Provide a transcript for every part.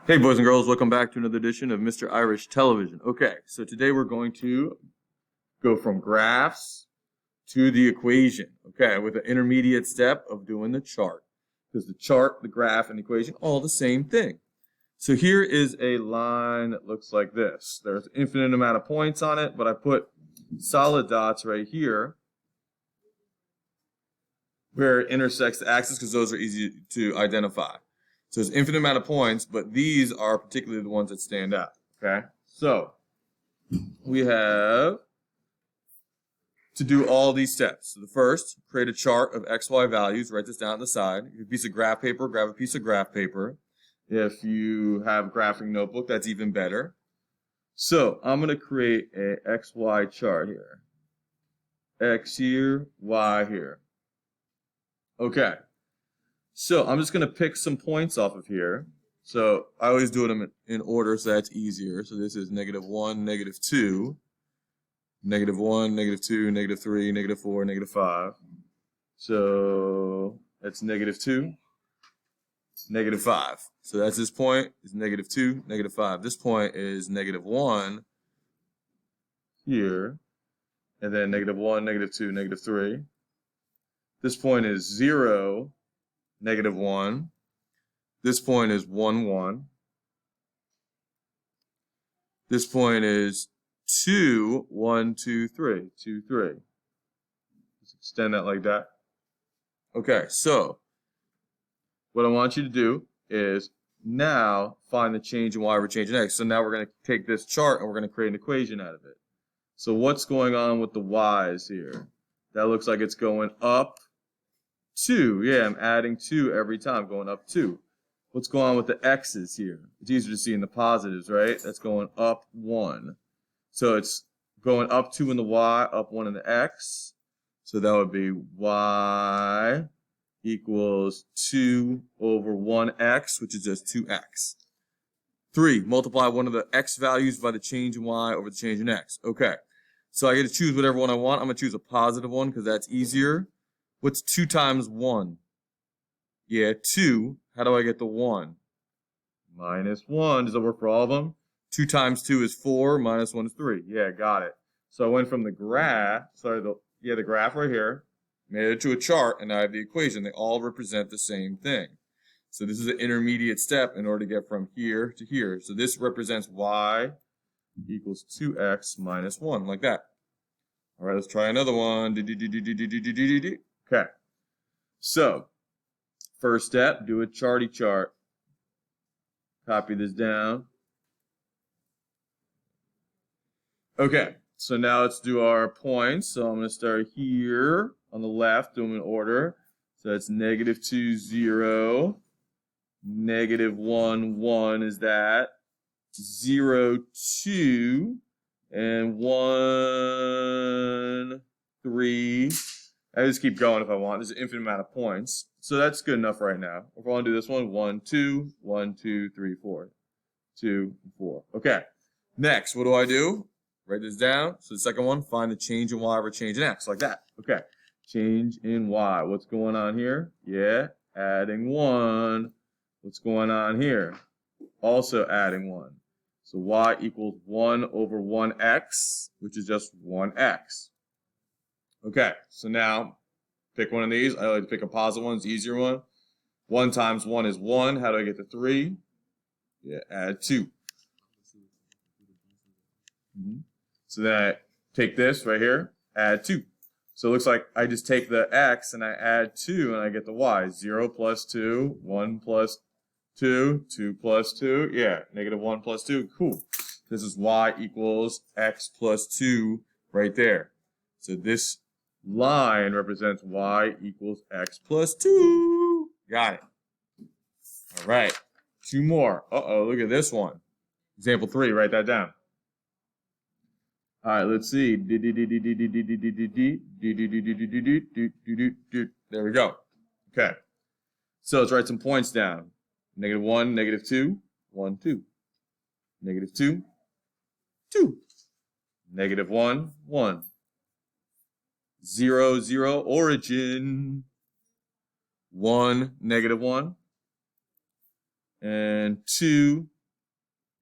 Hey boys and girls, welcome back to another edition of Mr. Irish Television. Okay, so today we're going to go from graphs to the equation, okay, with an intermediate step of doing the chart. Because the chart, the graph, and the equation, all the same thing. So here is a line that looks like this. There's an infinite amount of points on it, but I put solid dots right here where it intersects the axis because those are easy to identify. So there's infinite amount of points, but these are particularly the ones that stand out, okay? So we have to do all these steps. So the first, create a chart of x, y values. Write this down on the side. If you have a piece of graph paper, grab a piece of graph paper. If you have a graphing notebook, that's even better. So I'm going to create a x, y chart here. X here, y here. Okay. So I'm just going to pick some points off of here. So I always do them in order, so that's easier. So this is -1, -2, -1, -2, -3, -4, -5. So that's -2, -5. So that's this point is -2, -5. This point is -1 here, and then -1, -2, -3. This point is 0, -1. This point is 1, 1. This point is 2, 1, 2, 3. 2, 3. Just extend that like that. Okay, so what I want you to do is now find the change in y over change in x. So now we're going to take this chart and we're going to create an equation out of it. So what's going on with the y's here? That looks like it's going up 2. Yeah, I'm adding 2 every time, going up 2. What's going on with the x's here? It's easier to see in the positives, right? That's going up 1. So it's going up 2 in the y, up 1 in the x. So that would be y equals 2 over 1x, which is just 2x. 3, multiply one of the x values by the change in y over the change in x. Okay, so I get to choose whatever one I want. I'm going to choose a positive one because that's easier. What's 2 times 1? Yeah, 2. How do I get the 1? -1. Does it work for all of them? 2 times 2 is 4. -1 is 3. Yeah, got it. So I went from the graph, the graph right here, made it to a chart, and now I have the equation. They all represent the same thing. So this is an intermediate step in order to get from here to here. So this represents y equals 2x minus 1, like that. All right, let's try another one. Okay. So, first step, do a charty chart. Copy this down. Okay, so now let's do our points. So I'm going to start here on the left, do them in order. So that's -2, 0. -1, 1 is that. 0, 2. And 1, 3. I just keep going if I want. There's an infinite amount of points. So that's good enough right now. If I want to do this one, 1, 2, 1, 2, 3, 4. 2, 4. Okay. Next, what do? Write this down. So the second one, find the change in y over change in x, like that. Okay. Change in y. What's going on here? Yeah, adding 1. What's going on here? Also adding 1. So y equals 1 over 1x, which is just 1x. Okay, so now pick one of these. I like to pick a positive one. It's the easier one. 1 times 1 is 1. How do I get to 3? Yeah, add 2. So then I take this right here, add 2. So it looks like I just take the x and I add 2 and I get the y. 0 plus 2, 1 plus 2, 2 plus 2. Yeah, -1 plus 2. Cool. This is y equals x plus 2 right there. So this line represents y equals x plus 2. Got it. All right. 2 more. Uh-oh, look at this one. Example 3, write that down. All right, let's see. There we go. Okay. So let's write some points down. -1, -2, 1, 2. -2, 2. -1, 1. 0, 0, origin. 1, -1. And 2,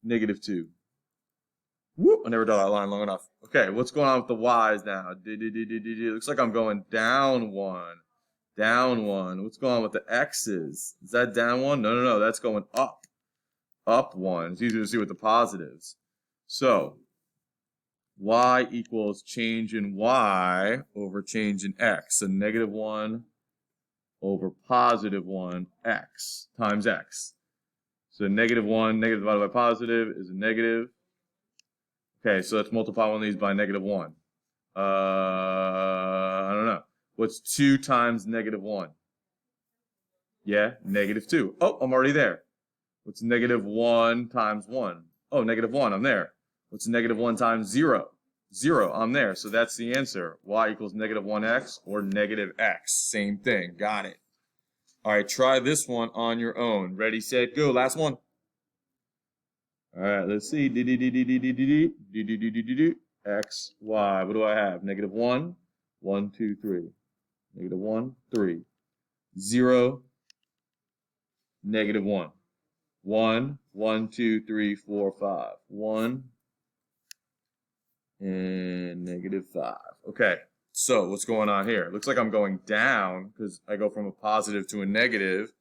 negative 2. Whoop, I never draw that line long enough. Okay, what's going on with the y's now? Looks like I'm going down 1. Down 1. What's going on with the x's? Is that down 1? No, no, no. That's going up. Up 1. It's easier to see with the positives. So, y equals change in y over change in x. So negative 1 over positive 1 x times x. So negative 1, negative divided by positive is a negative. Okay, so let's multiply one of these by negative 1. I don't know. What's 2 times negative 1? Yeah, negative 2. Oh, I'm already there. What's negative 1 times 1? Oh, negative 1, I'm there. What's negative 1 times 0? 0, I'm there. So that's the answer. Y equals negative 1x or negative x. Same thing. Got it. All right, try this one on your own. Ready, set, go. Last one. All right, let's see. X, y. What do I have? Negative 1, 1, 2, 3. Negative 1, 3. 0, negative 1. 1, 1, 2, 3, 4, 5. 1, and negative 5. Okay, so what's going on here? It looks like I'm going down because I go from a positive to a negative.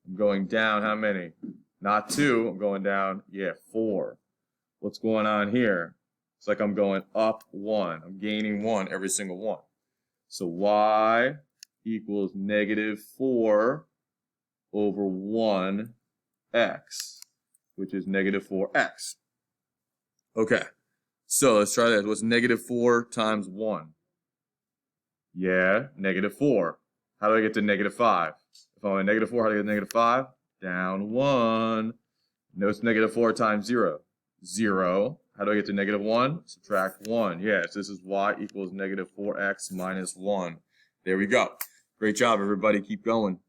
I'm going down how many? Not 2. I'm going down, 4. What's going on here? It's like I'm going up 1. I'm gaining 1 every single one. So y equals negative 4 over 1x, which is negative 4x. Okay, so let's try this. What's negative 4 times 1? Yeah, negative 4. How do I get to negative 5? If I'm at negative 4, how do I get to negative 5? Down 1. Notice negative 4 times 0. 0. How do I get to negative 1? Subtract 1. Yes, this is y equals negative 4x minus 1. There we go. Great job, everybody. Keep going.